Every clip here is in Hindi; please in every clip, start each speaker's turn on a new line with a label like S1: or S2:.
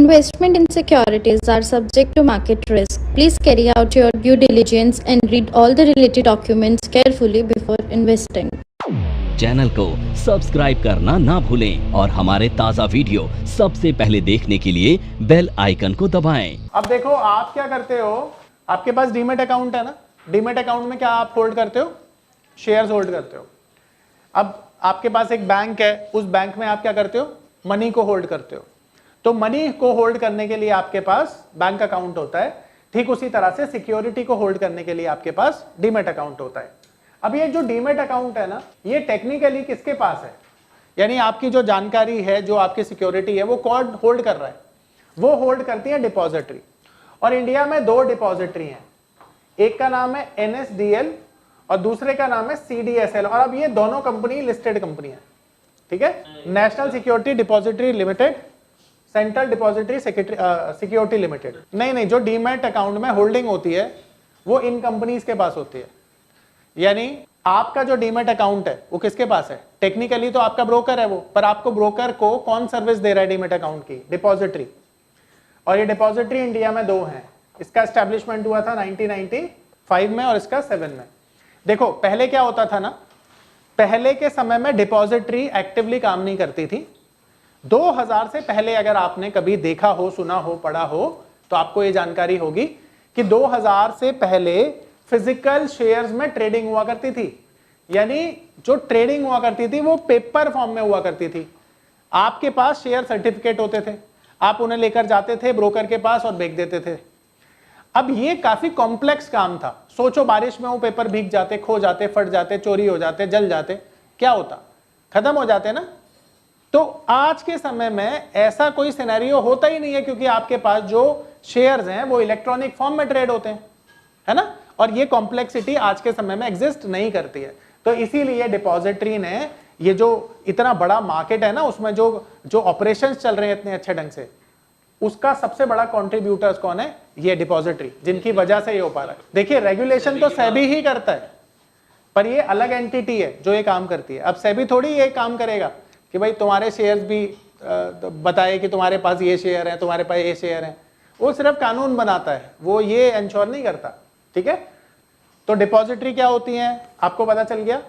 S1: Investment in securities are subject to market risk. Please carry out your due diligence and read all the related documents carefully before investing.
S2: Channel को सब्सक्राइब करना ना भूलें और हमारे ताज़ा वीडियो सबसे पहले देखने के लिए बेल आइकन को दबाएं।
S3: अब देखो आप क्या करते हो, आपके पास डीमेट अकाउंट है ना, डीमेट अकाउंट में क्या आप होल्ड करते हो, शेयर्स होल्ड करते हो। अब आपके पास एक बैंक है, उस बैंक में आप क्या करते हो, मनी को होल्ड करते हो। तो मनी को होल्ड करने के लिए आपके पास बैंक अकाउंट होता है, ठीक उसी तरह से सिक्योरिटी को होल्ड करने के लिए आपके पास डीमेट अकाउंट होता है। अब ये जो डीमेट अकाउंट है ना, ये टेक्निकली किसके पास है, यानी आपकी जो जानकारी है, जो आपकी सिक्योरिटी है, वो कौन होल्ड कर रहा है, वो होल्ड करती है डिपॉजिटरी। और इंडिया में दो डिपॉजिटरी हैं, एक का नाम है NSDL और दूसरे का नाम है CDSL। और अब ये दोनों कंपनी लिस्टेड कंपनी है, ठीक है, national security depository limited, central depository security limited. नहीं, जो डीमैट अकाउंट में होल्डिंग होती है वो इन कंपनीज के पास होती है। यानी आपका जो डीमैट अकाउंट है वो किसके पास है, टेक्निकली तो आपका ब्रोकर है वो, पर आपको ब्रोकर को कौन सर्विस दे रहा है डीमैट अकाउंट की, डिपॉजिटरी। और ये डिपॉजिटरी इंडिया में दो हैं, इसका एस्टेब्लिशमेंट हुआ था 1995 में और इसका 7 में। देखो पहले क्या होता था ना, पहले के समय में डिपॉजिटरी एक्टिवली काम नहीं करती थी। 2000 से पहले अगर आपने कभी देखा हो, सुना हो, पढ़ा हो तो आपको ये जानकारी होगी कि 2000 से पहले फिजिकल शेयर्स में ट्रेडिंग हुआ करती थी। यानी जो ट्रेडिंग हुआ करती थी वो पेपर फॉर्म में हुआ करती थी। आपके पास शेयर सर्टिफिकेट होते थे, आप उन्हें लेकर जाते थे ब्रोकर के पास और बेच देते थे। अब ये काफी कॉम्प्लेक्स काम था। सोचो बारिश में वो पेपर भीग जाते, खो जाते, फट जाते, चोरी हो जाते, जल जाते, क्या होता, खत्म हो जाते ना। तो आज के समय में ऐसा कोई सिनेरियो होता ही नहीं है, क्योंकि आपके पास जो शेयर्स हैं वो इलेक्ट्रॉनिक फॉर्म में ट्रेड होते हैं, है ना। और ये कॉम्प्लेक्सिटी आज के समय में एग्जिस्ट नहीं करती है। तो इसीलिए डिपॉजिटरी ने ये जो इतना बड़ा मार्केट है ना, उसमें जो ऑपरेशंस चल रहे हैं इतने अच्छे ढंग से, उसका सबसे बड़ा कॉन्ट्रीब्यूटर्स कौन है, ये डिपॉजिटरी, जिनकी वजह से ये हो पा रहा है। देखिए रेगुलेशन तो सेबी ही करता है, पर ये अलग एंटिटी है जो ये काम करती है। अब सेबी थोड़ी ये काम करेगा कि भाई तुम्हारे शेयर्स भी बताए कि तुम्हारे पास ये शेयर है, तुम्हारे पास ये शेयर है। वो सिर्फ कानून बनाता है, वो ये इंश्योर नहीं करता, ठीक है। तो डिपॉजिटरी क्या होती है आपको पता चल गया,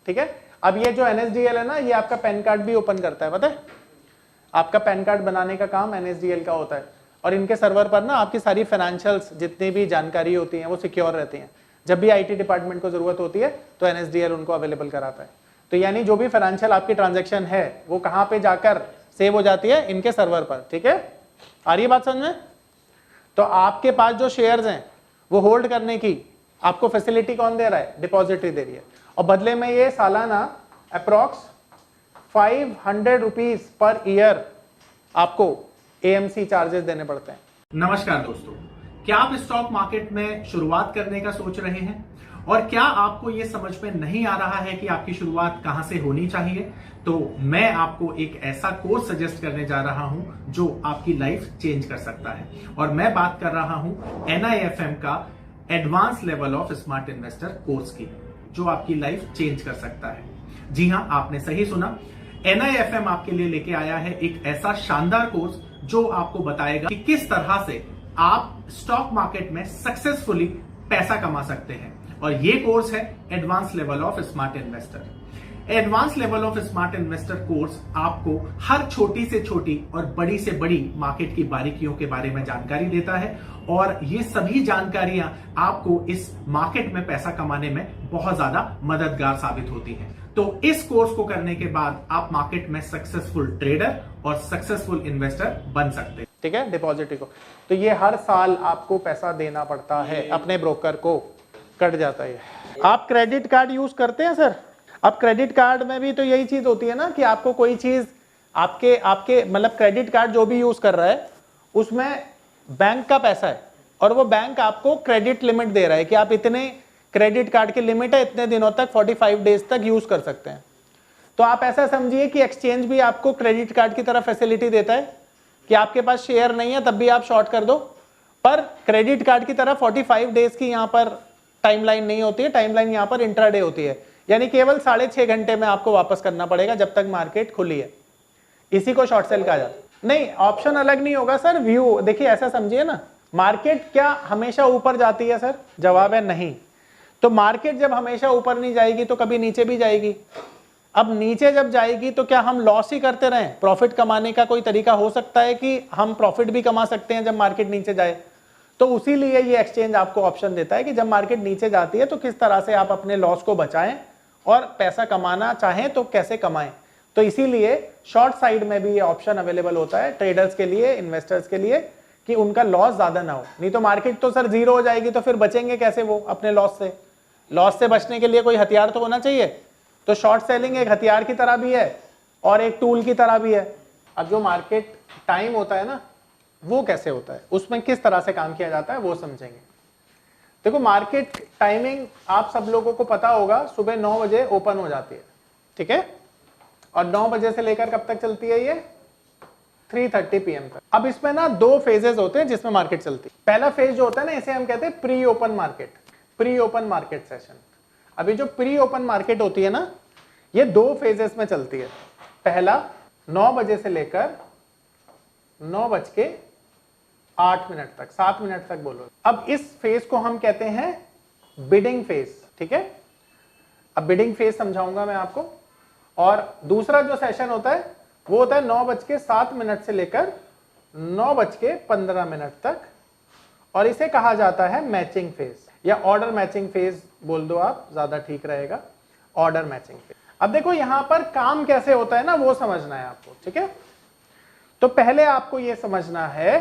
S3: ठीक है। अब ये जो NSDL है ना, ये आपका पैन कार्ड भी ओपन करता है, पता है, आपका पैन कार्ड बनाने का काम NSDL का होता है। और इनके सर्वर पर ना आपकी सारी फाइनेंशियल्स जितनी भी जानकारी होती है वो सिक्योर रहती हैं। जब भी IT डिपार्टमेंट को जरूरत होती है तो NSDL उनको अवेलेबल कराता है। तो यानी जो भी फाइनेंशियल आपकी ट्रांजैक्शन है वो कहां पे जाकर सेव हो जाती है, इनके सर्वर पर, ठीक है। आ रही है बात समझ में। तो आपके पास जो शेयर्स हैं वो होल्ड करने की आपको फैसिलिटी कौन दे रहा है, डिपॉजिटरी दे रही है। और बदले में ये सालाना अप्रॉक्स 500 रुपीज पर ईयर आपको AMC चार्जेस देने पड़ते हैं।
S4: नमस्कार दोस्तों, क्या आप स्टॉक मार्केट में शुरुआत करने का सोच रहे हैं और क्या आपको यह समझ में नहीं आ रहा है कि आपकी शुरुआत कहां से होनी चाहिए, तो मैं आपको एक ऐसा कोर्स सजेस्ट करने जा रहा हूं जो आपकी लाइफ चेंज कर सकता है। और मैं बात कर रहा हूं NIFM का advance level of smart investor course की, जो आपकी लाइफ चेंज कर सकता है। जी हां, आपने सही सुना, NIFM आपके लिए लेके आया है एक ऐसा शानदार कोर्स जो आपको बताएगा कि किस तरह से आप स्टॉक मार्केट में सक्सेसफुली पैसा कमा सकते हैं। और ये कोर्स है advance level of smart investor. Advance level of smart investor course आपको हर छोटी से छोटी और बड़ी से बड़ी मार्केट की बारीकियों के बारे में जानकारी देता है। और ये सभी जानकारियां आपको इस मार्केट में पैसा कमाने में बहुत ज्यादा मददगार साबित होती हैं। तो इस कोर्स को करने के बाद आप मार्केट में सक्सेसफुल ट्रेडर और सक्सेसफुल इन्वेस्टर बन सकते हैं,
S3: ठीक है, डिपॉजिटरी को। तो ये हर साल आपको पैसा देना पड़ता है, अपने ब्रोकर को कट जाता है। आप क्रेडिट कार्ड यूज करते हैं सर? अब क्रेडिट कार्ड में भी तो यही चीज होती है ना कि आपको कोई चीज आपके मतलब क्रेडिट कार्ड जो भी यूज कर रहा है उसमें बैंक का पैसा है और वो बैंक आपको क्रेडिट लिमिट दे रहा है कि आप इतने क्रेडिट कार्ड की लिमिट है, इतने दिनों तक 45 डेज तक यूज कर सकते हैं। तो आप ऐसा समझिए कि एक्सचेंज भी आपको क्रेडिट कार्ड की तरह फैसिलिटी देता है कि आपके पास शेयर नहीं है तब भी आप शॉर्ट कर दो, पर क्रेडिट कार्ड की तरह 45 डेज की यहाँ पर टाइमलाइन नहीं होती है। टाइमलाइन यहाँ पर इंट्राडे होती है, यानी केवल 6.5 घंटे में आपको वापस करना पड़ेगा जब तक मार्केट खुली है। इसी को शॉर्ट सेल कहा जाता है। नहीं, ऑप्शन अलग नहीं होगा सर, व्यू। देखिए ऐसा समझिए ना, मार्केट क्या हमेशा ऊपर जाती है सर? जवाब है नहीं। तो मार्केट जब हमेशा ऊपर नहीं जाएगी तो कभी नीचे भी जाएगी। अब नीचे जब जाएगी तो क्या हम लॉस ही करते रहें? प्रॉफिट कमाने का कोई तरीका हो सकता है कि हम प्रॉफिट भी कमा सकते हैं जब मार्केट नीचे जाए। तो उसी लिए ये एक्सचेंज आपको ऑप्शन देता है कि जब मार्केट नीचे जाती है तो किस तरह से आप अपने लॉस को बचाएं और पैसा कमाना चाहें तो कैसे कमाएं। तो इसीलिए शॉर्ट साइड में भी ये ऑप्शन अवेलेबल होता है ट्रेडर्स के लिए, इन्वेस्टर्स के लिए, कि उनका लॉस ज्यादा ना हो। नहीं तो मार्केट तो सर जीरो हो जाएगी तो फिर बचेंगे कैसे वो अपने लॉस से? लॉस से बचने के लिए कोई हथियार तो होना चाहिए। तो शॉर्ट सेलिंग एक हथियार की तरह भी है और एक टूल की तरह भी है। अब जो मार्केट टाइम होता है ना, वो कैसे होता है, उसमें किस तरह से काम किया जाता है वो समझेंगे। देखो मार्केट टाइमिंग आप सब लोगों को पता होगा, सुबह 9 बजे ओपन हो जाती है, ठीक है, और 9 बजे से लेकर कब तक चलती है ये? 3:30 PM तक। अब इसमें ना 2 फेजेस होते हैं जिसमें मार्केट चलती है। पहला फेज जो होता है ना, इसे हम कहते हैं pre open market, pre open market session. अभी जो प्री ओपन मार्केट होती है ना, ये 2 फेजेस में चलती है। पहला 9 बजे से लेकर 9:08 तक, 7 मिनट तक बोलो। अब इस फेज को हम कहते हैं बिडिंग फेज, ठीक है। अब बिडिंग फेज समझाऊंगा मैं आपको। और दूसरा जो सेशन होता है वो होता है 9:07 से लेकर 9:15 तक, और इसे कहा जाता है मैचिंग फेज या ऑर्डर मैचिंग फेज बोल दो आप, ज्यादा ठीक रहेगा, ऑर्डर मैचिंग फेज। अब देखो यहां पर काम कैसे होता है ना, वो समझना है आपको, ठीक है। तो पहले आपको यह समझना है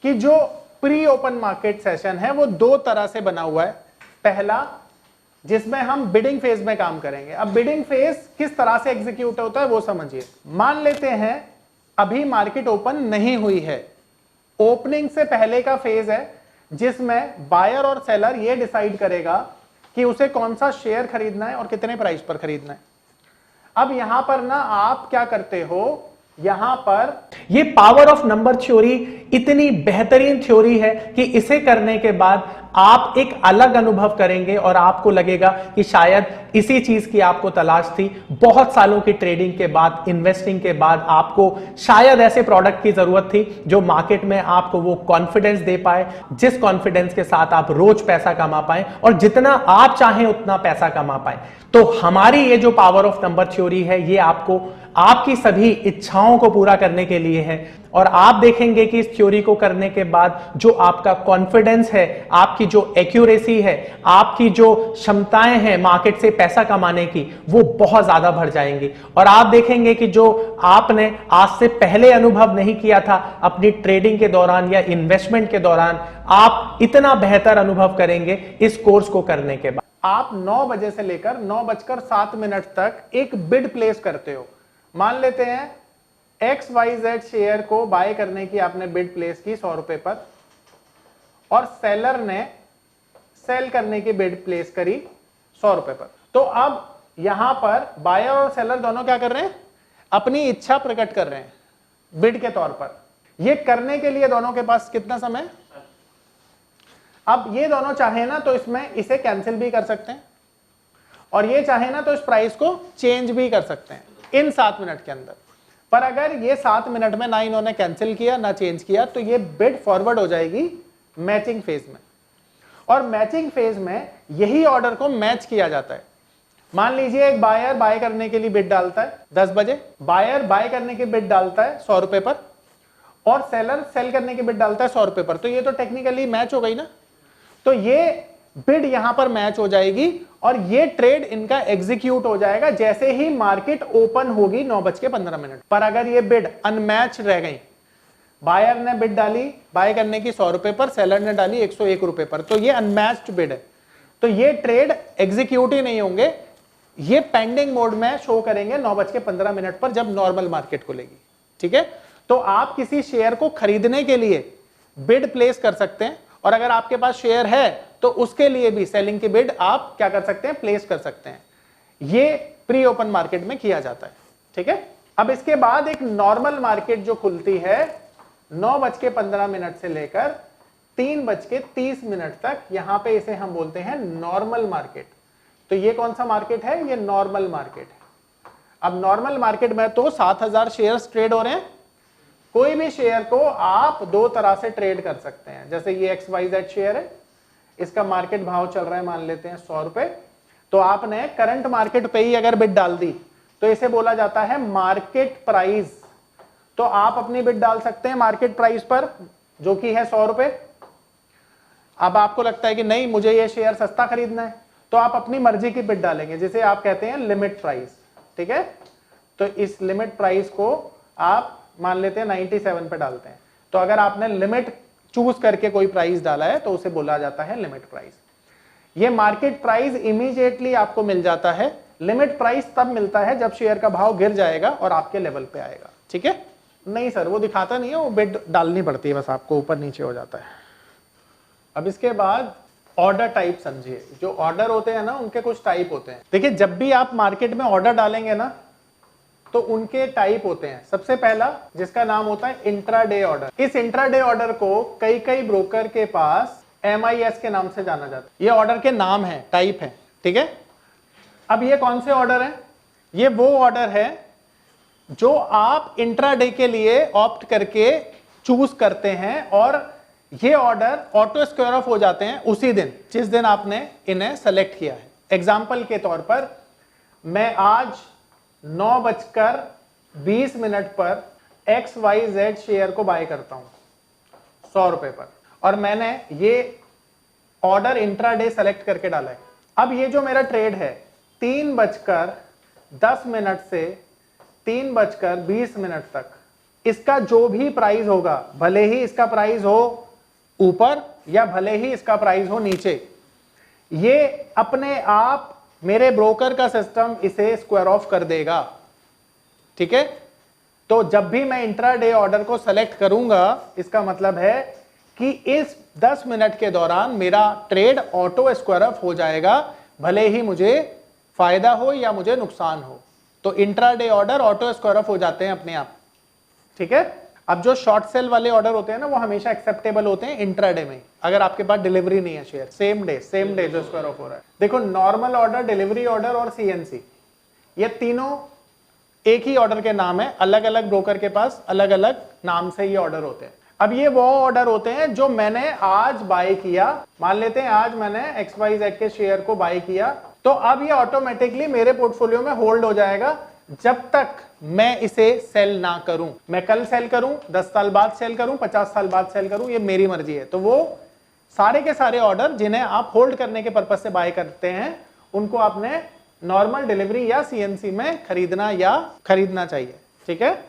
S3: कि जो प्री ओपन मार्केट सेशन है वो 2 तरह से बना हुआ है। पहला जिसमें हम बिडिंग फेज में काम करेंगे। अब बिडिंग फेज किस तरह से एग्जीक्यूट होता है वो समझिए। मान लेते हैं अभी मार्केट ओपन नहीं हुई है, ओपनिंग से पहले का फेज है जिसमें बायर और सेलर ये डिसाइड करेगा कि उसे कौन सा शेयर खरीदना है और कितने प्राइस पर खरीदना है। अब यहां पर ना आप क्या करते हो, यहां पर ये पावर ऑफ नंबर थ्योरी इतनी बेहतरीन थ्योरी है कि इसे करने के बाद आप एक अलग अनुभव करेंगे और आपको लगेगा कि शायद इसी चीज की आपको तलाश थी। बहुत सालों की ट्रेडिंग के बाद, इन्वेस्टिंग के बाद आपको शायद ऐसे प्रोडक्ट की जरूरत थी जो मार्केट में आपको वो कॉन्फिडेंस दे पाए, जिस कॉन्फिडेंस के साथ आप रोज पैसा कमा पाए और जितना आप चाहें उतना पैसा कमा पाए। तो हमारी ये जो पावर ऑफ नंबर थ्योरी है, ये आपको आपकी सभी इच्छाओं को पूरा करने के लिए है। और आप देखेंगे कि इस थ्योरी को करने के बाद जो आपका कॉन्फिडेंस है, आपकी जो एक्यूरेसी है, आपकी जो क्षमताएं हैं मार्केट से पैसा कमाने की, वो बहुत ज्यादा बढ़ जाएंगी। और आप देखेंगे कि जो आपने आज से पहले अनुभव नहीं किया था अपनी ट्रेडिंग के दौरान या इन्वेस्टमेंट के दौरान, आप इतना बेहतर अनुभव करेंगे इस कोर्स को करने के बाद। आप 9 बजे से लेकर 9:07 तक एक बिड प्लेस करते हो। मान लेते हैं XYZ शेयर को बाय करने की आपने बिड प्लेस की 100 रुपए पर, और सेलर ने सेल करने की बिड प्लेस करी 100 रुपए पर। तो अब यहां पर बायर और सेलर दोनों क्या कर रहे हैं, अपनी इच्छा प्रकट कर रहे हैं बिड के तौर पर। ये करने के लिए दोनों के पास कितना समय? अब ये दोनों चाहे ना तो इसमें इसे कैंसिल भी कर सकते हैं, और ये चाहे ना तो इस प्राइस को चेंज भी कर सकते हैं इन 7 मिनट के अंदर। पर अगर ये 7 मिनट में ना इन्होंने कैंसिल किया ना चेंज किया तो ये बिड फॉरवर्ड हो जाएगी मैचिंग फेज में। और मैचिंग फेज में यही ऑर्डर को मैच किया जाता है। मान लीजिए एक बायर बाय करने के लिए बिड डालता है 10 बजे, बायर बाय करने की बिड डालता है 100 रुपए पर, और सेलर सेल करने की बिड डालता है 100 रुपए पर। तो ये तो टेक्निकली मैच हो गई ना। तो ये बिड यहां पर मैच हो जाएगी और ये ट्रेड इनका एग्जीक्यूट हो जाएगा जैसे ही मार्केट ओपन होगी 9:15 पर। अगर ये बिड अनमैच रह गई, बायर ने बिड डाली बाय करने की 100 रुपए पर, सेलर ने डाली 101 रुपए पर, तो ये अनमैच्ड बिड है, तो ये ट्रेड एग्जीक्यूट ही नहीं होंगे, ये पेंडिंग मोड में शो करेंगे 9:15 पर जब नॉर्मल मार्केट खुलेगी। ठीक है, तो आप किसी शेयर को खरीदने के लिए बिड प्लेस कर सकते हैं, और अगर आपके पास शेयर है तो उसके लिए भी सेलिंग की बिड आप क्या कर सकते हैं, प्लेस कर सकते हैं। ये प्री ओपन मार्केट में किया जाता है। ठीक है, अब इसके बाद एक नॉर्मल मार्केट जो खुलती है 9:15 से लेकर 3:30 तक, यहां पे इसे हम बोलते हैं नॉर्मल मार्केट। तो ये कौन सा मार्केट है, ये नॉर्मल मार्केट है। अब नॉर्मल मार्केट में तो 7000 शेयर्स ट्रेड हो रहे हैं, कोई भी शेयर को आप दो तरह से ट्रेड कर सकते हैं। जैसे ये XYZ शेयर है, इसका मार्केट भाव चल रहा है मान लेते हैं 100 रुपए, तो आपने करंट मार्केट पे ही अगर बिड डाल दी तो इसे बोला जाता है मार्केट प्राइस। तो आप अपनी बिड डाल सकते हैं मार्केट प्राइस पर, जो कि है 100 रुपए। अब आपको लगता है कि नहीं मुझे ये शेयर सस्ता खरीदना है, तो आप अपनी मर्जी की बिड डालेंगे, जिसे आप कहते हैं लिमिट प्राइस। ठीक है, तो इस लिमिट प्राइस को आप मान लेते हैं 97 पे डालते हैं। तो अगर आपने लिमिट चूज करके कोई प्राइस डाला है तो उसे बोला जाता है लिमिट प्राइस। ये मार्केट प्राइस इमीडिएटली आपको मिल जाता है, लिमिट प्राइस तब मिलता है जब शेयर का भाव गिर जाएगा और आपके लेवल पे आएगा। ठीक है, नहीं सर वो दिखाता नहीं है, वो बिड डालनी पड़ती है बस, आपको ऊपर नीचे हो जाता है। अब इसके बाद ऑर्डर टाइप समझिए। जो ऑर्डर होते हैं ना उनके कुछ टाइप होते हैं। देखिए जब भी आप मार्केट में ऑर्डर डालेंगे ना तो उनके टाइप होते हैं। सबसे पहला जिसका नाम होता है इंट्राडे ऑर्डर। इस इंट्राडे ऑर्डर को कई कई ब्रोकर के पास MIS के नाम से जाना जाता है। ये ऑर्डर के नाम है, टाइप है। ठीक है, अब ये कौन से ऑर्डर हैं? ये वो ऑर्डर है जो आप इंट्राडे के लिए ऑप्ट करके चूज करते हैं और ये ऑर्डर ऑटो स्क्वायर ऑफ हो जाते हैं उसी दिन जिस दिन आपने इन्हें सेलेक्ट किया है। एग्जाम्पल के तौर पर मैं आज 9:20 पर XYZ शेयर को बाय करता हूं 100 रुपए पर, और मैंने ये ऑर्डर इंट्राडे सेलेक्ट करके डाला है। अब ये जो मेरा ट्रेड है 3:10 से 3:20 तक, इसका जो भी प्राइस होगा, भले ही इसका प्राइस हो ऊपर या भले ही इसका प्राइस हो नीचे, ये अपने आप मेरे ब्रोकर का सिस्टम इसे स्क्वायर ऑफ कर देगा। ठीक है, तो जब भी मैं इंट्राडे ऑर्डर को सेलेक्ट करूंगा इसका मतलब है कि इस 10 मिनट के दौरान मेरा ट्रेड ऑटो स्क्वायर ऑफ हो जाएगा, भले ही मुझे फायदा हो या मुझे नुकसान हो। तो intraday order auto square of हो जाते हैं अपने आप। ठीक है, अब जो शॉर्ट सेल वाले ऑर्डर होते हैं ना वो हमेशा एक्सेप्टेबल होते हैं इंट्राडे में, अगर आपके पास डिलीवरी नहीं है शेयर, सेम डे जो स्क्वायर ऑफ हो रहा है। देखो नॉर्मल ऑर्डर, डिलीवरी ऑर्डर और CNC, ये तीनों एक ही ऑर्डर के नाम है, अलग अलग ब्रोकर के पास अलग अलग नाम से ये ऑर्डर होते हैं। अब ये वो ऑर्डर होते हैं जो मैंने आज बाय किया, मान लेते हैं आज मैंने XYZ के शेयर को बाय किया, तो अब ये ऑटोमेटिकली मेरे पोर्टफोलियो में होल्ड हो जाएगा जब तक मैं इसे सेल ना करूं। मैं कल सेल करूं, 10 साल बाद सेल करूं, 50 साल बाद सेल करूं, ये मेरी मर्जी है। तो वो सारे के सारे ऑर्डर जिन्हें आप होल्ड करने के पर्पज से बाय करते हैं उनको आपने नॉर्मल डिलीवरी या CNC में खरीदना चाहिए। ठीक है,